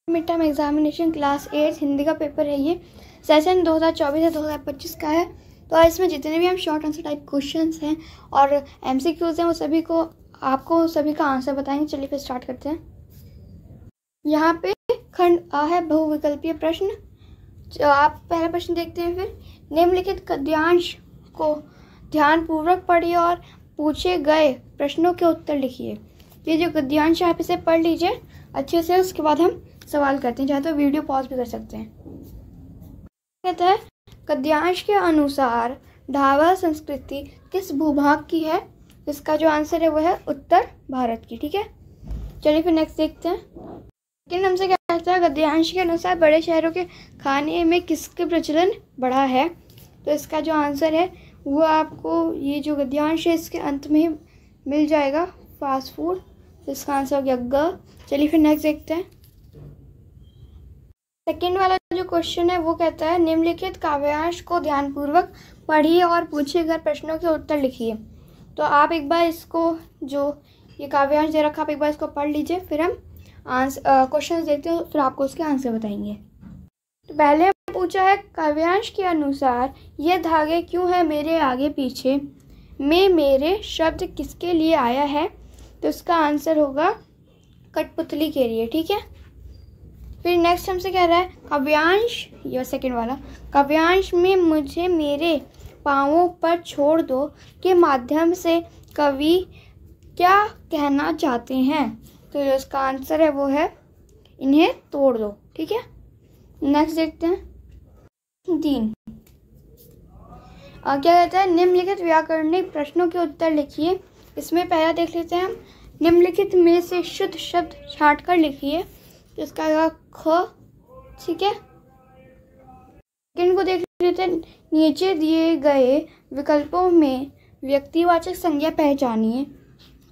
Mid term examination class 8 Hindi का paper है। ये सेशन 2024 से 2025 का है। तो इसमें जितने भी हम शॉर्ट आंसर टाइप क्वेश्चंस हैं और एमसीक्यूज हैं वो सभी को आपको सभी का आंसर बताएंगे। चलिए फिर स्टार्ट करते हैं। यहाँ पे खंड आ है बहुविकल्पीय प्रश्न। आप पहला प्रश्न देखते हैं। फिर निम्नलिखित गद्यांश को ध्यानपूर्वक पढ़िए और पूछे गए प्रश्नों के उत्तर लिखिए। ये जो गद्यांश आप इसे पढ़ लीजिए अच्छे से, उसके बाद हम सवाल करते हैं। चाहे तो वीडियो पॉज भी कर सकते हैं। कहता है गद्यांश के अनुसार ढाबा संस्कृति किस भूभाग की है? इसका जो आंसर है वो है उत्तर भारत की। ठीक है, चलिए फिर नेक्स्ट देखते हैं। लेकिन हमसे क्या कहता है गद्यांश के अनुसार बड़े शहरों के खाने में किसके प्रचलन बढ़ा है? तो इसका जो आंसर है वो आपको ये जो गद्यांश है इसके अंत में ही मिल जाएगा, फास्ट फूड। इसका आंसर हो गया ग। चलिए फिर नेक्स्ट देखते हैं। सेकेंड वाला जो क्वेश्चन है वो कहता है निम्नलिखित काव्यांश को ध्यानपूर्वक पढ़िए और पूछे गए प्रश्नों के उत्तर लिखिए। तो आप एक बार इसको जो ये काव्यांश दे रखा आप एक बार इसको पढ़ लीजिए, फिर हम क्वेश्चन देखते हैं, फिर आपको उसके आंसर बताएंगे। तो पहले पूछा है काव्यांश के अनुसार ये धागे क्यों है मेरे आगे पीछे में मेरे शब्द किसके लिए आया है? तो इसका आंसर होगा कठपुतली के लिए। ठीक है, फिर नेक्स्ट हमसे कह रहा है काव्यांश, ये सेकंड वाला, काव्यांश में मुझे मेरे पाँवों पर छोड़ दो के माध्यम से कवि क्या कहना चाहते हैं? तो जो इसका आंसर है वो है इन्हें तोड़ दो। ठीक है, नेक्स्ट देखते हैं। 3 क्या कहता है निम्नलिखित व्याकरणिक प्रश्नों के उत्तर लिखिए। इसमें पहला देख लेते हैं हम, निम्नलिखित में से शुद्ध शब्द छांट कर लिखिए। तो इसका आएगा ख। ठीक है, इनको देख लेते हैं। नीचे दिए गए विकल्पों में व्यक्तिवाचक संज्ञा पहचानिए।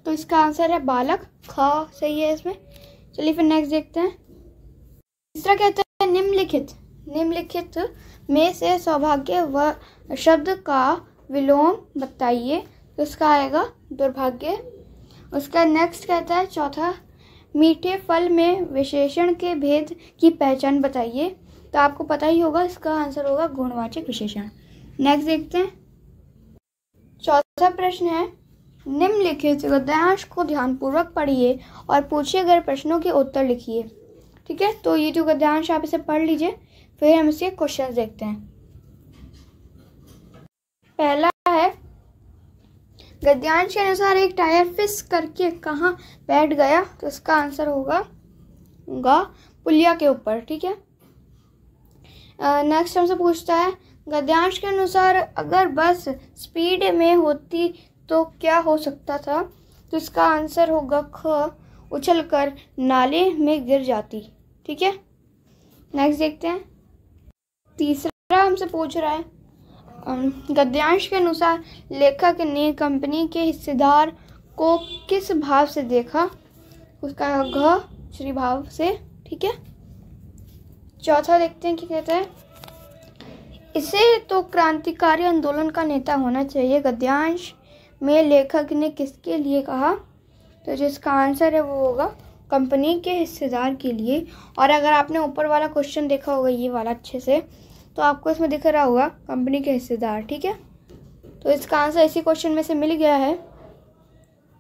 तो इसका आंसर है बालक, ख सही है इसमें। चलिए फिर नेक्स्ट देखते हैं। तीसरा कहता है निम्नलिखित में से सौभाग्य व शब्द का विलोम बताइए। तो इसका आएगा दुर्भाग्य। उसका नेक्स्ट कहता है चौथा, मीठे फल में विशेषण के भेद की पहचान बताइए। तो आपको पता ही होगा, इसका आंसर होगा गुणवाचक विशेषण। नेक्स्ट देखते हैं। चौथा प्रश्न है निम्नलिखित गद्यांश को ध्यानपूर्वक पढ़िए और पूछे गए प्रश्नों के उत्तर लिखिए। ठीक है, तो ये जो गद्यांश आप इसे पढ़ लीजिए, फिर हम इसके क्वेश्चन देखते हैं। पहला है गद्यांश के अनुसार एक टायर फिस करके कहाँ बैठ गया? तो इसका आंसर होगा ग, पुलिया के ऊपर। ठीक है, नेक्स्ट हमसे पूछता है गद्यांश के अनुसार अगर बस स्पीड में होती तो क्या हो सकता था? तो इसका आंसर होगा ख, उछलकर नाले में गिर जाती। ठीक है, नेक्स्ट देखते हैं। तीसरा हमसे पूछ रहा है गद्यांश के अनुसार लेखक ने कंपनी के हिस्सेदार को किस भाव से देखा? उसका घ, श्री भाव से। ठीक है, चौथा देखते हैं क्या कहता है, इसे तो क्रांतिकारी आंदोलन का नेता होना चाहिए। गद्यांश में लेखक ने किसके लिए कहा? तो जिसका आंसर है वो होगा कंपनी के हिस्सेदार के लिए। और अगर आपने ऊपर वाला क्वेश्चन देखा होगा ये वाला अच्छे से, तो आपको इसमें दिख रहा होगा कंपनी के हिस्सेदार। ठीक है, तो इसका आंसर इसी क्वेश्चन में से मिल गया है।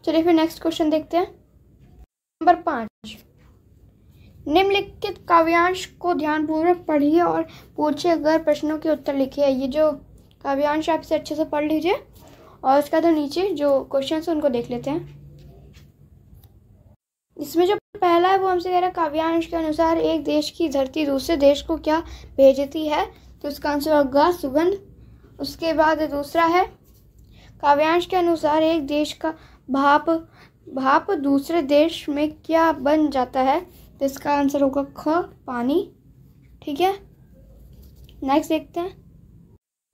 चलिए फिर नेक्स्ट क्वेश्चन देखते हैं। नंबर 5, निम्नलिखित काव्यांश को ध्यानपूर्वक पढ़िए और पूछे गए प्रश्नों के उत्तर लिखिए। ये जो काव्यांश आप इसे अच्छे से पढ़ लीजिए और उसका तो नीचे जो क्वेश्चन है उनको देख लेते हैं। इसमें जो पहला है वो हमसे कह रहा है काव्यांश के अनुसार एक देश की धरती दूसरे देश को क्या भेजती है? तो इसका आंसर होगा सुगंध। उसके बाद दूसरा है काव्यांश के अनुसार एक देश का भाप दूसरे देश में क्या बन जाता है? तो इसका आंसर होगा ख, पानी। ठीक है, नेक्स्ट देखते हैं।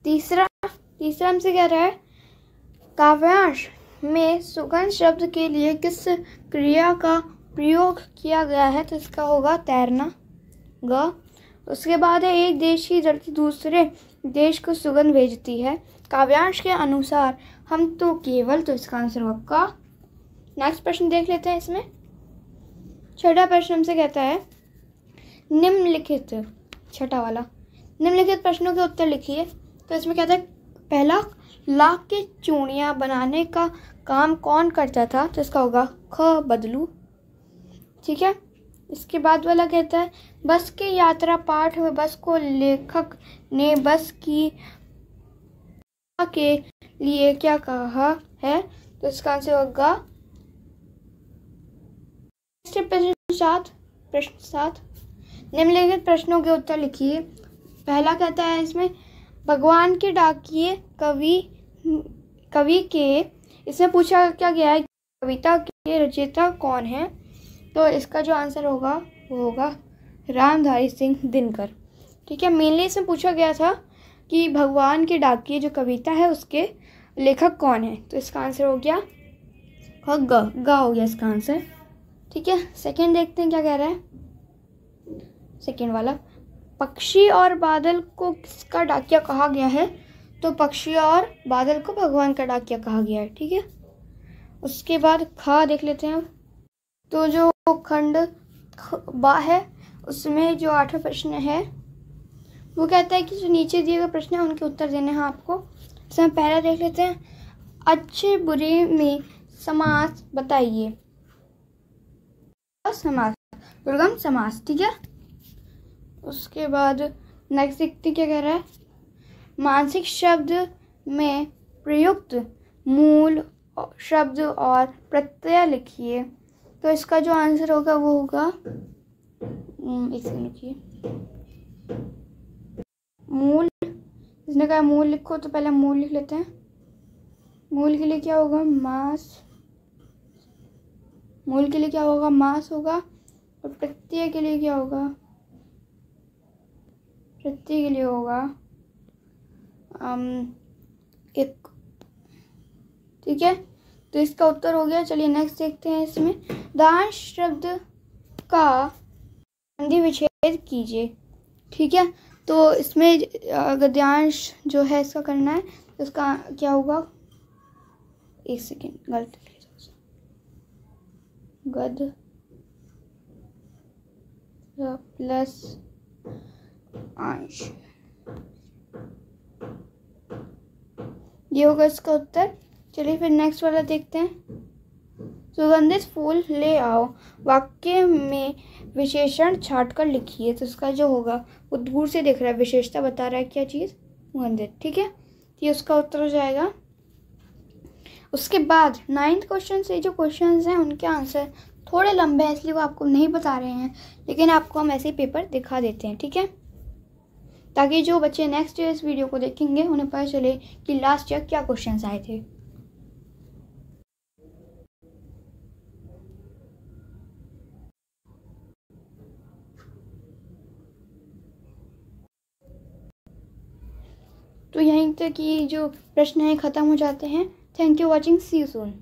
तीसरा हमसे कह रहा है काव्यांश में सुगंध शब्द के लिए किस क्रिया का प्रयोग किया गया है? तो इसका होगा तैरना, ग। उसके बाद है एक देश की धरती दूसरे देश को सुगंध भेजती है। काव्यांश के अनुसार हम तो केवल, तो इसका आंसर होगा का। नेक्स्ट प्रश्न देख लेते हैं। इसमें छठा प्रश्न हमसे कहता है निम्नलिखित, छठा वाला, निम्नलिखित प्रश्नों के उत्तर लिखिए। तो इसमें क्या था, पहला, लाख की चूड़ियाँ बनाने का काम कौन करता था? तो इसका होगा ख, बदलू। ठीक है। इसके बाद वाला कहता है बस के यात्रा पाठ में बस को लेखक ने बस की के लिए क्या कहा है? तो इसका आंसर होगा प्रश्न 7, निम्नलिखित प्रश्नों के उत्तर लिखिए। पहला कहता है इसमें भगवान के डाकिए कवि के, इसमें पूछा क्या गया है कविता के रचयिता कौन है? तो इसका जो आंसर होगा वो होगा रामधारी सिंह दिनकर। ठीक है। मेनली इसमें पूछा गया था कि भगवान के डाकिए जो कविता है उसके लेखक कौन है? तो इसका आंसर हो गया ग हो गया इसका आंसर। ठीक है। सेकंड देखते हैं क्या कह रहा है। सेकंड वाला, पक्षी और बादल को किसका डाकिया कहा गया है? तो पक्षी और बादल को भगवान का डाकिया कहा गया है। ठीक है। उसके बाद ख देख लेते हैं। तो जो खंड बा है उसमें जो 8वां प्रश्न है वो कहता है कि जो नीचे दिए गए प्रश्न हैं उनके उत्तर देने हैं आपको। इसमें पहला देख लेते हैं, अच्छे बुरे में समास बताइए। समास, दुर्गम समास। ठीक है। उसके बाद नेक्स्ट देखते क्या कह रहा है, मानसिक शब्द में प्रयुक्त मूल शब्द और प्रत्यय लिखिए। तो इसका जो आंसर होगा वो होगा, एक सेकंड लिखिए, मूल। इसने कहा मूल लिखो तो पहले मूल लिख लेते हैं। मूल के लिए क्या होगा, मास। मूल के लिए क्या होगा, मास होगा। और प्रत्यय के लिए क्या होगा, प्रत्यय के लिए होगा एक। ठीक है। तो इसका उत्तर हो गया। चलिए नेक्स्ट देखते हैं। इसमें दांश शब्द का संधि विच्छेद कीजिए। ठीक है। तो इसमें गद्यांश जो है इसका करना है तो इसका क्या होगा, एक सेकेंड गलत, गद प्लस अंश, ये होगा इसका उत्तर। चलिए फिर नेक्स्ट वाला देखते हैं। सुगंधित फूल ले आओ, वाक्य में विशेषण छाट कर लिखिए। तो इसका जो होगा वो दूर से दिख रहा है, विशेषता बता रहा है क्या चीज़, सुगंधित। ठीक है। तो ये उसका उत्तर हो जाएगा। उसके बाद 9th क्वेश्चन से जो क्वेश्चंस हैं उनके आंसर थोड़े लंबे हैं इसलिए वो आपको नहीं बता रहे हैं, लेकिन आपको हम ऐसे ही पेपर दिखा देते हैं। ठीक है। ताकि जो बच्चे नेक्स्ट ईयर इस वीडियो को देखेंगे उन्हें पता चले कि लास्ट ईयर क्या क्वेश्चंस आए थे। तो यहीं तक ये जो प्रश्न है ख़त्म हो जाते हैं। Thank you watching, see you soon.